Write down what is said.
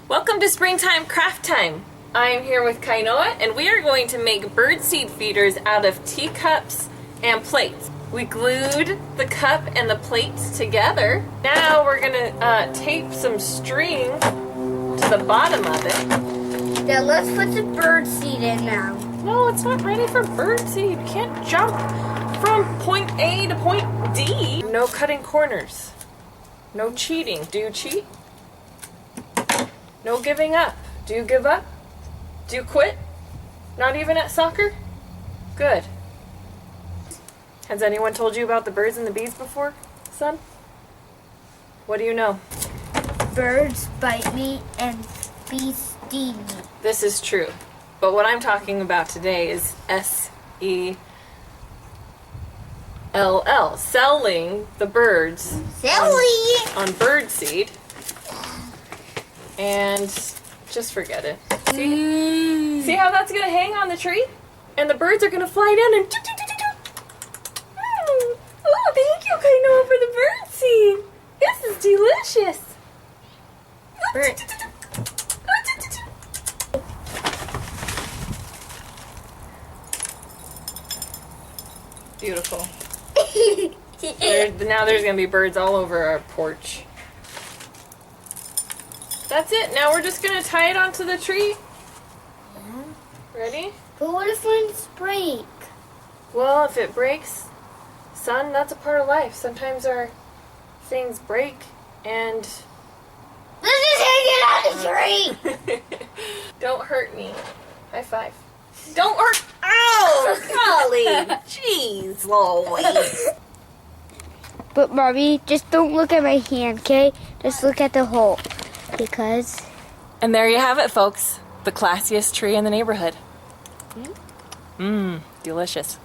Welcome to Springtime Craft Time. I am here with Kainoa and we are going to make birdseed feeders out of teacups and plates. We glued the cup and the plates together. Now we're gonna tape some string to the bottom of it. Now let's put the birdseed in now. No, it's not ready for birdseed. You can't jump from point A to point D. No cutting corners. No cheating. Do you cheat? No giving up. Do you give up? Do you quit? Not even at soccer? Good. Has anyone told you about the birds and the bees before, son? What do you know? Birds bite me and bees sting me. This is true. But what I'm talking about today is SELL, selling the birds Silly! on birdseed. And just forget it. See how that's gonna hang on the tree? And the birds are gonna fly down and oh, thank you, Kainoa, for the birdseed. This is delicious. Beautiful. Now there's gonna be birds all over our porch. That's it. Now we're just gonna tie it onto the tree. Ready? But what if ones break? Well, if it breaks, son, that's a part of life. Sometimes our things break and This is hanging on the tree! don't hurt me. High five. Don't hurt. Ow! Golly. Jeez Louise. But Mommy, just don't look at my hand, okay? Just look at the hole. Because... And there you have it, folks. The classiest tree in the neighborhood. Delicious.